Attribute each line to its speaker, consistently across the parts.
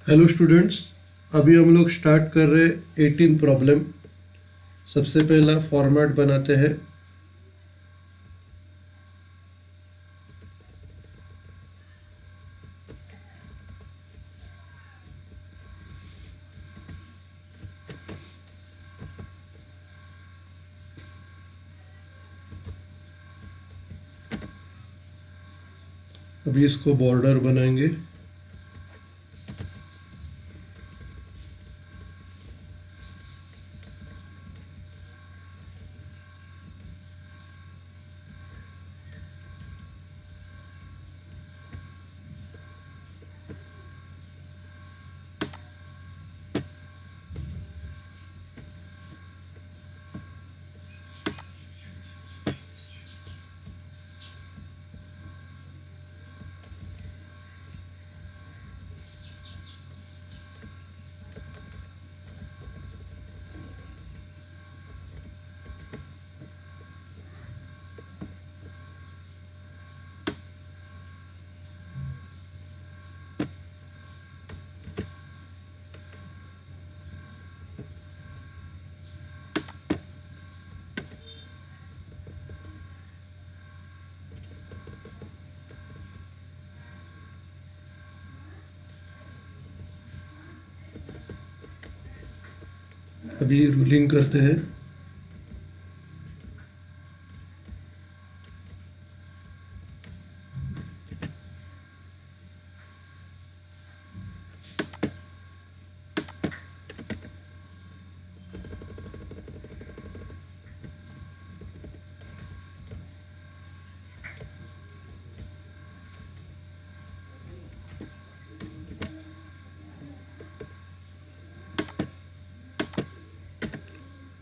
Speaker 1: Hello students, अभी हम लोग स्टार्ट कर रहे 18 प्रॉब्लम। सबसे पहला फॉर्मेट बनाते हैं। अभी इसको बॉर्डर बनाएंगे। अभी रूलिंग करते हैं।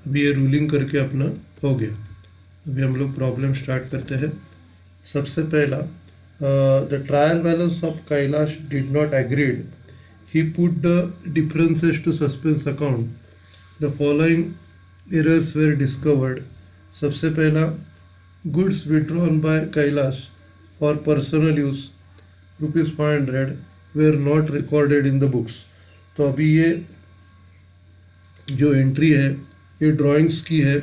Speaker 1: अभी ये रूलिंग करके अपना हो गया। अभी हम लोग प्रॉब्लम स्टार्ट करते हैं। सबसे पहला, the trial balance of Kailash did not agreed, he put the differences to suspense account, the following errors were discovered. सबसे पहला, goods withdrawn by Kailash for personal use ₹500 were not recorded in the books. तो अभी ये जो entry है ये drawings की है,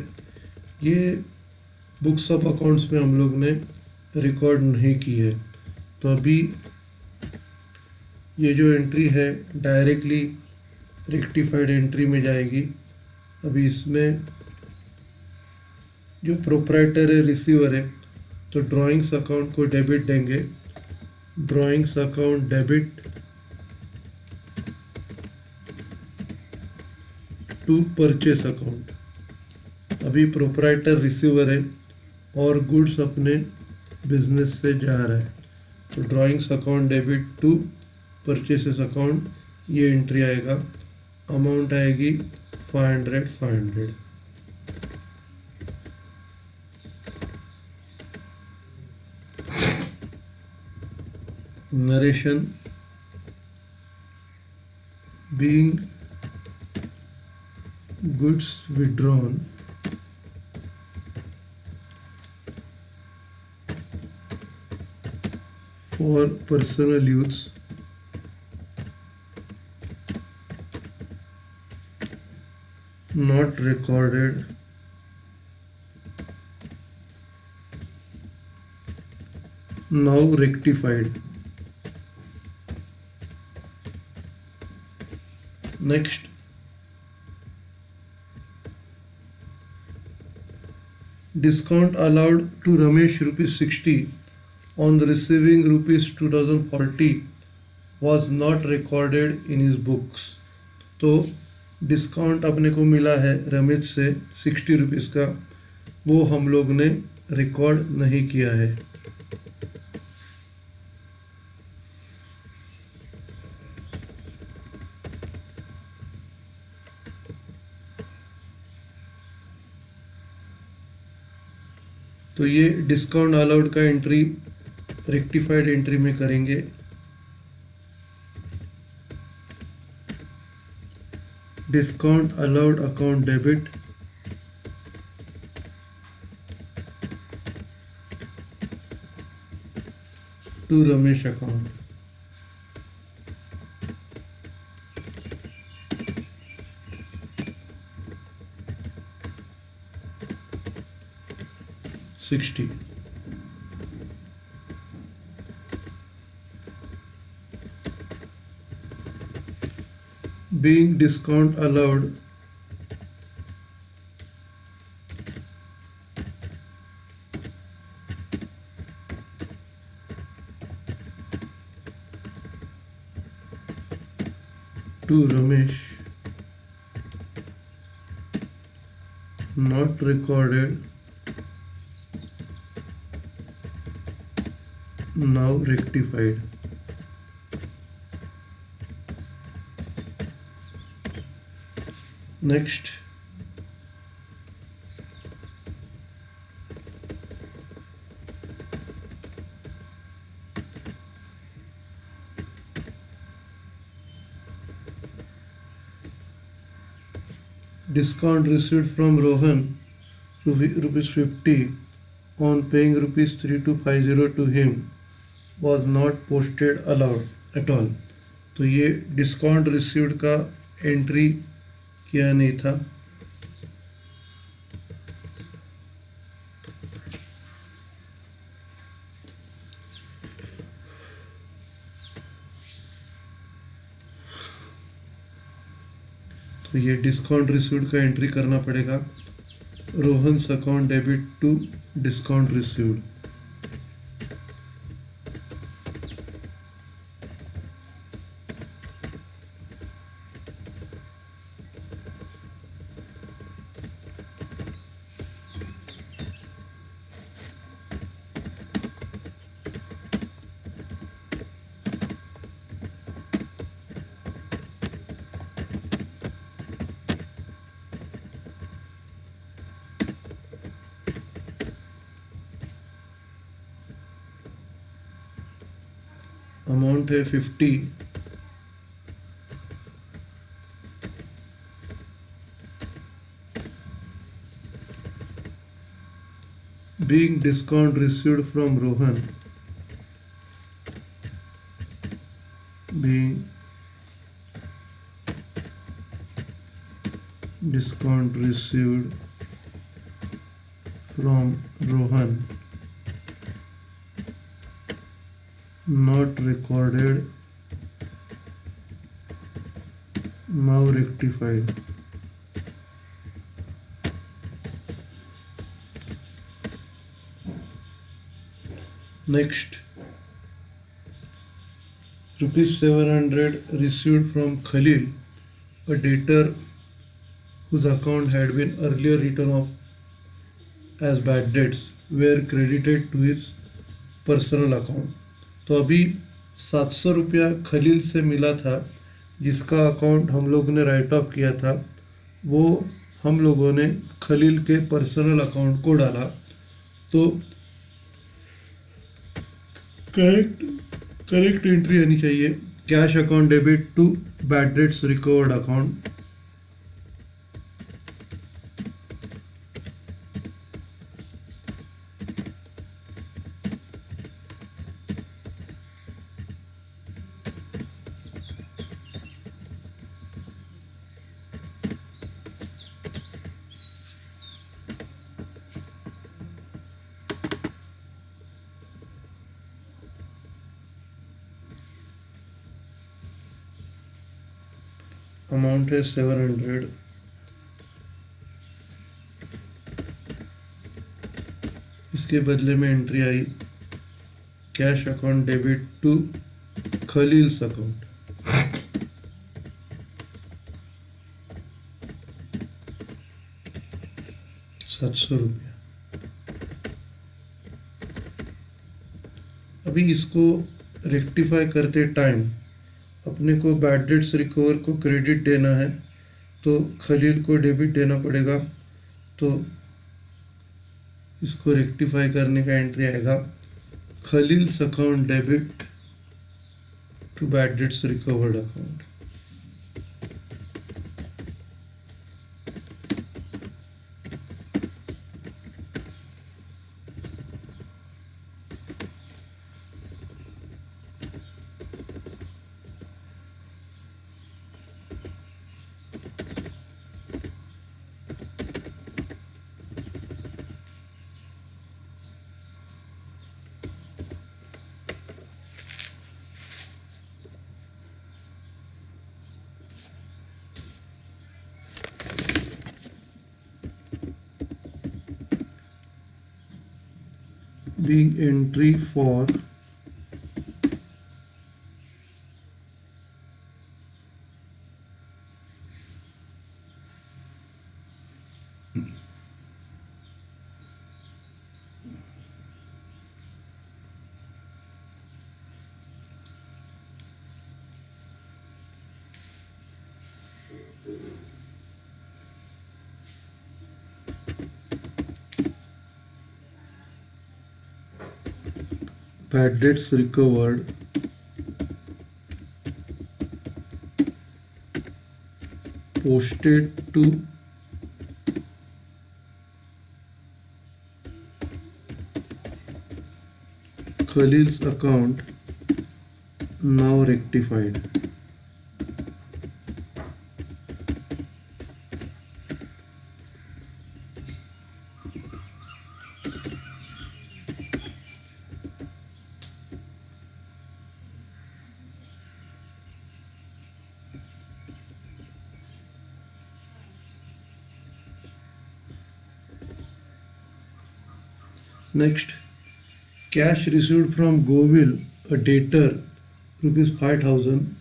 Speaker 1: ये बुक्स ऑफ अकाउंट्स में हम लोग ने रिकॉर्ड नहीं की है। तो अभी ये जो एंट्री है डायरेक्टली रेक्टिफाइड एंट्री में जाएगी। अभी इसमें जो प्रोप्राइटर है, रिसीवर है, तो ड्राइंग्स अकाउंट को डेबिट देंगे। Drawings account debit to purchase account. अभी प्रोप्राइटर रिसीवर है और गुड्स अपने बिजनेस से जा रहा है, तो drawings account debit to purchases account, ये एंट्री आएगा। अमाउंट आएगी 500। Narration, being goods withdrawn for personal use not recorded now rectified. Next, discount allowed to Ramesh ₹60 on receiving ₹2040 was not recorded in his books. तो discount अपने को मिला है रमेश से ₹60 का, वो हम लोग ने रिकॉर्ड नहीं किया है। तो ये डिस्काउंट अलाउड का एंट्री रेक्टिफाइड एंट्री में करेंगे। Discount allowed account debit to Ramesh account. 60. Being discount allowed to Ramesh, not recorded, now rectified. Next, discount received from Rohan rupees 50 on paying rupees 3250 to him was not posted allowed at all. तो ये discount received का entry किया नहीं था. तो ये discount received का entry करना पड़ेगा. Rohan's account debit to discount received. Amount है 50. Being discount received from Rohan, being discount received from Rohan, not recorded, now rectified. Next, rupees 700 received from Khalil, a debtor whose account had been earlier written off as bad debts were credited to his personal account. तो अभी 700 रुपया खलील से मिला था जिसका account हम लोगों ने राइट ऑफ किया था, वो हम लोगों ने खलील के पर्सनल अकाउंट को डाला. तो करेक्ट एंट्री आनी चाहिए cash account debit to bad debts recovered account. Amount है 700. इसके बदले में एंट्री आई cash account debit to Khalil's account. ₹700. अभी इसको रेक्टिफाई करते टाइम अपने को बैड डेट्स रिकवर को क्रेडिट देना है तो खलील को डेबिट देना पड़ेगा. तो इसको रेक्टिफाई करने का एंट्री आएगा Khalil's account debit to bad debts recovered account. being entry for bad debts recovered posted to Khalil's account now rectified. Next, cash received from Govil, a debtor, rupees 5,000,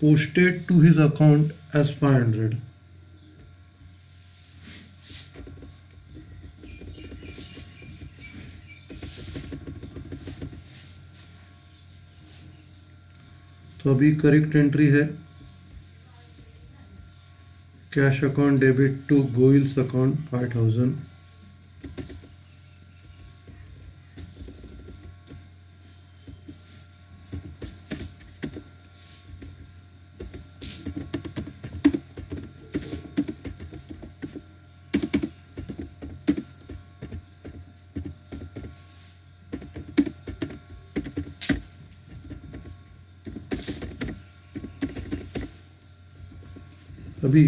Speaker 1: posted to his account as 500. तो अभी correct entry है cash account debit to Goyal's account 5,000. अभी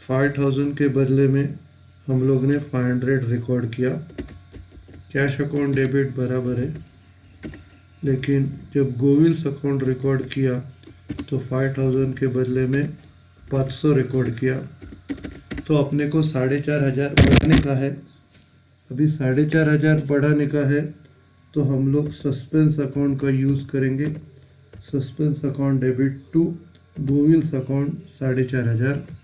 Speaker 1: 5,000 के बदले में हम लोग ने 500 रिकॉर्ड किया. कैश अकाउंट डेबिट बराबर है, लेकिन जब गोविल्स अकाउंट रिकॉर्ड किया तो 5,000 के बदले में 500 रिकॉर्ड किया. तो अपने को 4,500 बढ़ाने का है. अभी 4,500 बढ़ाने का है तो हम लोग सस्पेंस अकाउंट का यूज़ करेंगे. Suspense account debit to Goyal's account 4,500.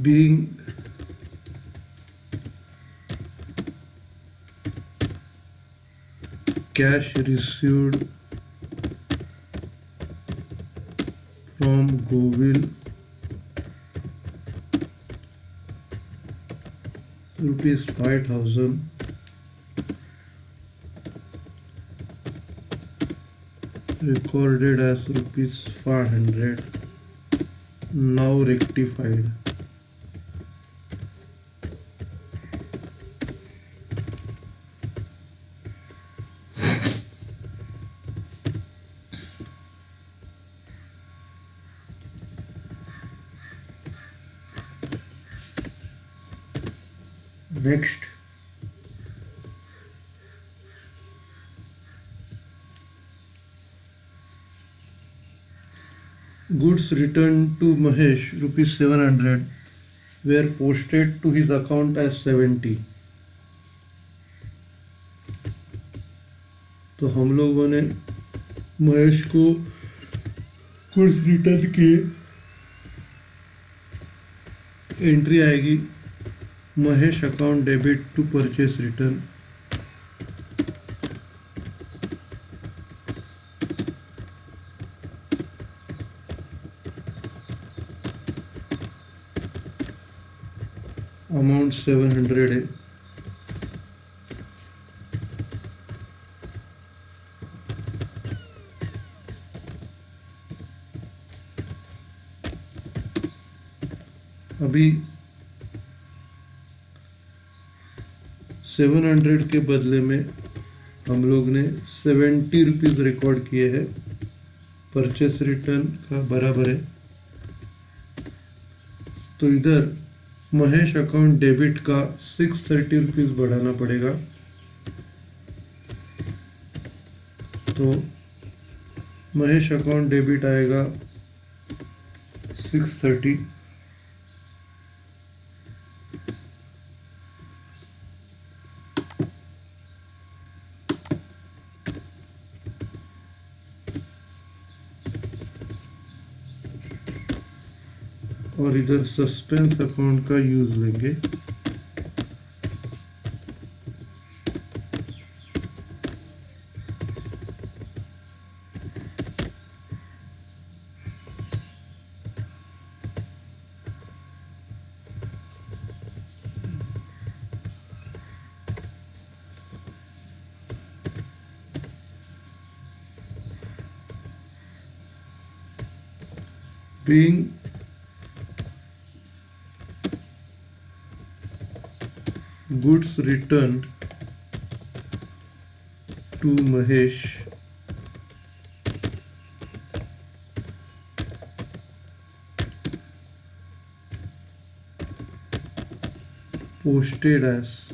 Speaker 1: Being cash received from Govil rupees 5,000, recorded as rupees 500, now rectified. Next, goods returned to Mahesh rupees 700 were posted to his account as 70. तो हम लोगों ने महेश को goods return किए. Entry आएगी Mahesh account debit to purchase return. Amount 700 है. अभी 700 के बदले में हम लोग ने 70 रुपीज़ रिकॉर्ड किए हैं, परचेस रिटर्न का बराबर है। तो इधर महेश अकाउंट डेबिट का 630 रुपीज़ बढ़ाना पड़ेगा। तो महेश अकाउंट डेबिट आएगा 630। और इधर सस्पेंस अकाउंट का यूज लेंगे। being goods returned to Mahesh posted as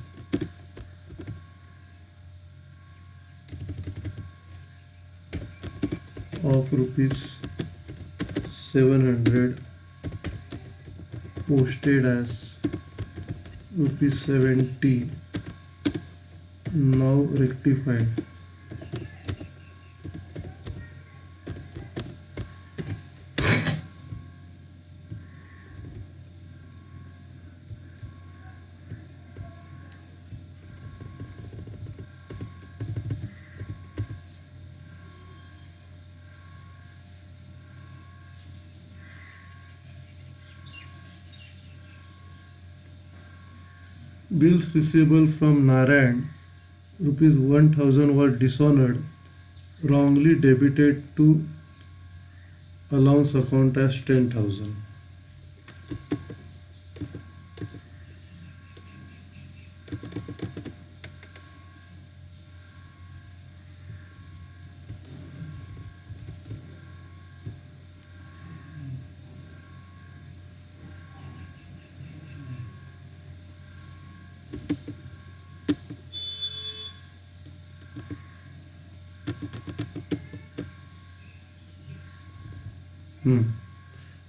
Speaker 1: of rupees 700 posted as rupees 70 now rectified. Bills receivable from Narayan rupees 1000 were dishonored, wrongly debited to allowance account as 10,000.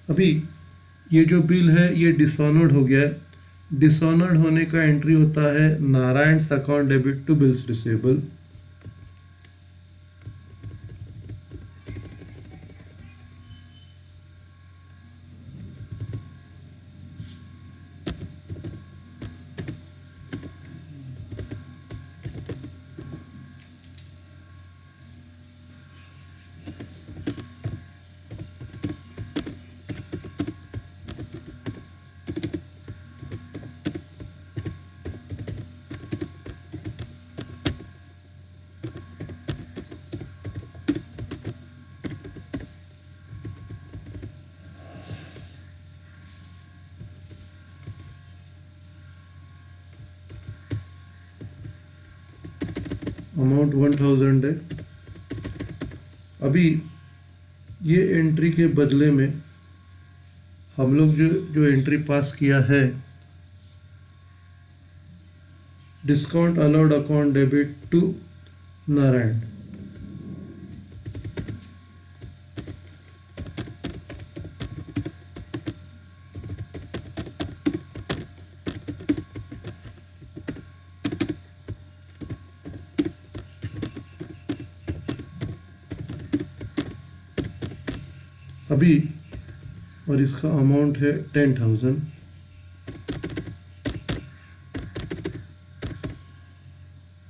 Speaker 1: अभी ये जो bill है ये dishonoured हो गया है। डिसऑनर्ड होने का एंट्री होता है Narayan account debit to bills receivable. Amount 1000 है। अभी ये एंट्री के बदले में हम लोग जो एंट्री पास किया है, discount allowed account debit to Narayan. अभी और इसका अमाउंट है 10,000।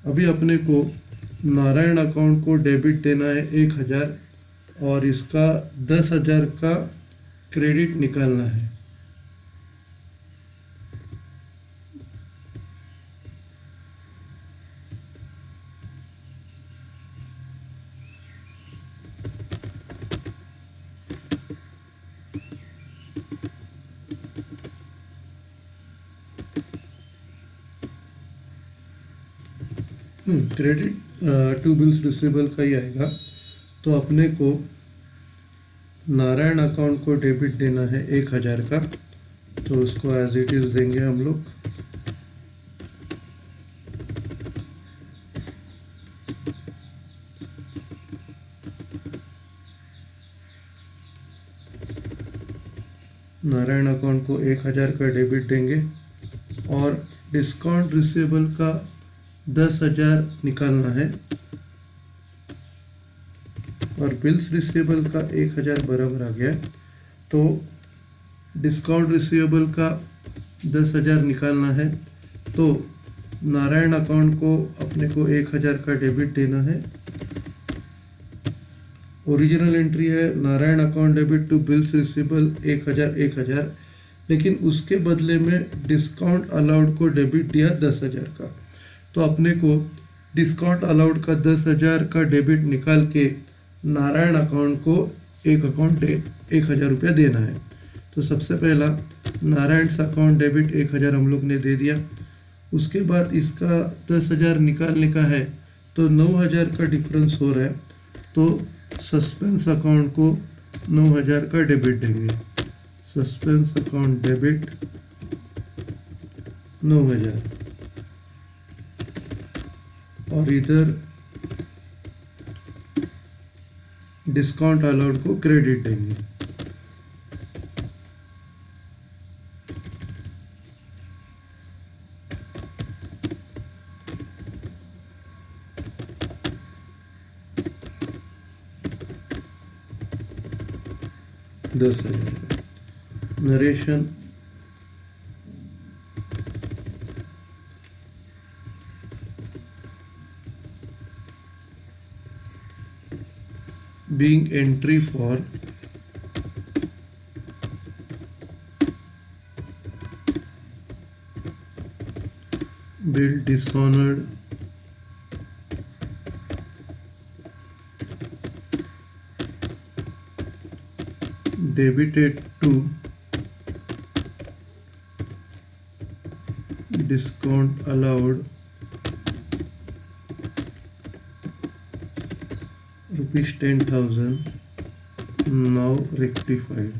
Speaker 1: अभी अपने को नारायण अकाउंट को डेबिट देना है 1000 और इसका 10,000 का क्रेडिट निकालना है। क्रेडिट टू बिल्स रिसीवेबल का ही आएगा। तो अपने को नारायण अकाउंट को डेबिट देना है 1000 का, तो उसको एज इट इज़ देंगे हम लोग। नारायण अकाउंट को 1000 का डेबिट देंगे और डिस्काउंट रिसीवेबल का 10,000 निकालना है और बिल्स रिसीवेबल का 1000 बराबर आ गया। तो डिस्काउंट रिसीवेबल का 10,000 निकालना है, तो नारायण अकाउंट को अपने को 1000 का डेबिट देना है। ओरिजिनल एंट्री है Narayan account debit to bills receivable 1000, लेकिन उसके बदले में डिस्काउंट अलाउड को डेबिट दिया 10,000 का। तो अपने को डिस्काउंट अलाउड का 10,000 का डेबिट निकाल के नारायण अकाउंट को 1000 रुपया देना है। तो सबसे पहला नारायण अकाउंट डेबिट 1000 हम लोग ने दे दिया। उसके बाद इसका 10,000 निकालने का है, तो 9,000 का डिफरेंस हो रहा है, तो सस्पेंस अकाउंट को 9,000 का डेबिट देंगे। सस्पेंस अकाउंट डेबिट 9,000 और इधर डिस्काउंट अलाउड को क्रेडिट देंगे। Narration being entry for bill dishonored debited to discount allowed rupees 10,000 now rectified।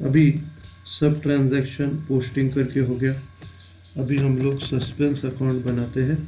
Speaker 1: अभी सब ट्रांजैक्शन पोस्टिंग करके हो गया। अभी हम लोग सस्पेंस अकाउंट बनाते हैं।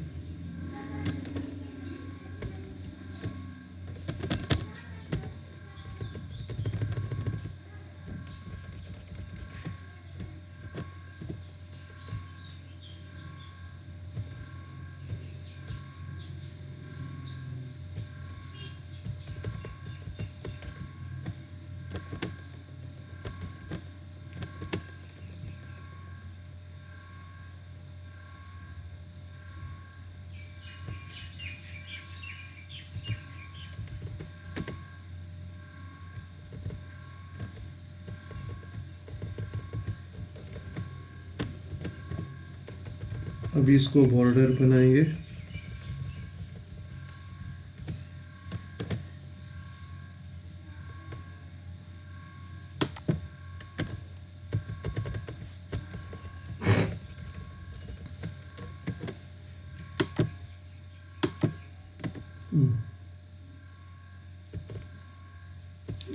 Speaker 1: अभी इसको बॉर्डर बनाएंगे।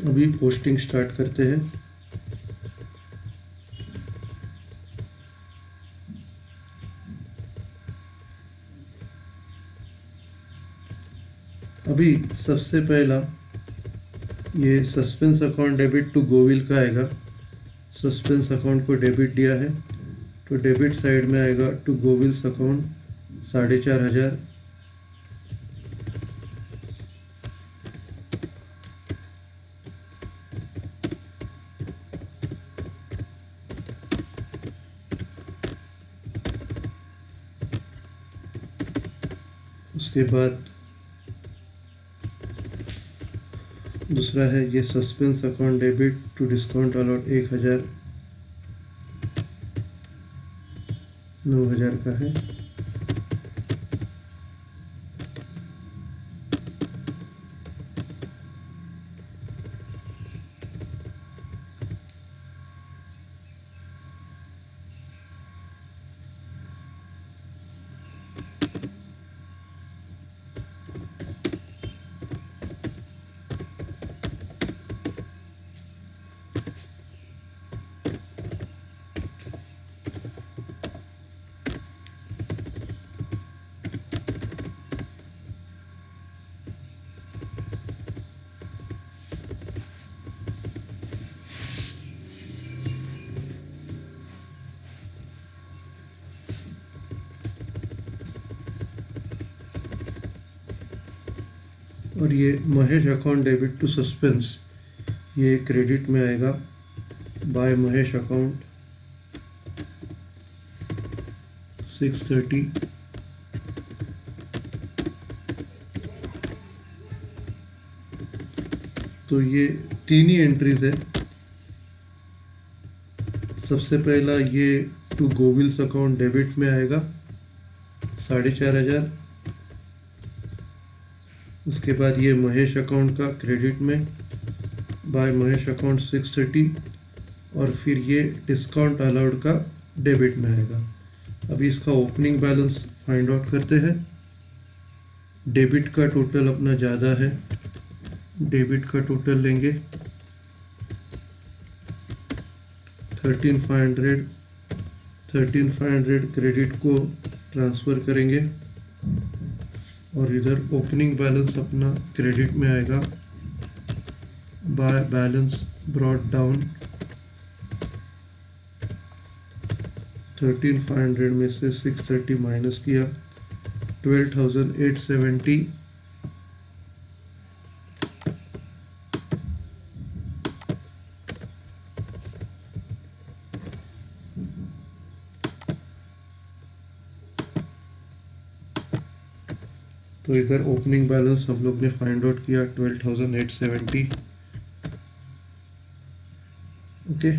Speaker 1: अभी पोस्टिंग स्टार्ट करते हैं। अभी सबसे पहला ये suspense account debit to Govil का आएगा। सस्पेंस अकाउंट को डेबिट दिया है, तो डेबिट साइड में आएगा टू गोविल्स अकाउंट 4,500। उसके बाद दूसरा है ये suspense account debit to discount allowed 1000 9000 का है। और ये Mahesh account debit to suspense, ये क्रेडिट में आएगा। बाय महेश अकाउंट 630, तो ये 3 ही एंट्रीज है। सबसे पहला ये टू गोविल्स अकाउंट डेबिट में आएगा 4500। उसके बाद ये महेश अकाउंट का क्रेडिट में बाय महेश अकाउंट 630, और फिर ये डिस्काउंट अलाउड का डेबिट में आएगा। अभी इसका ओपनिंग बैलेंस फाइंड आउट करते हैं। डेबिट का टोटल अपना ज़्यादा है, डेबिट का टोटल लेंगे 13500। 13500 क्रेडिट को ट्रांसफ़र करेंगे, और इधर ओपनिंग बैलेंस अपना क्रेडिट में आएगा। बाय बैलेंस ब्रॉट डाउन 13500 में से 630 माइनस किया 12870। तो इधर ओपनिंग बैलेंस हम लोग ने फाइंड आउट किया 12870। ओके।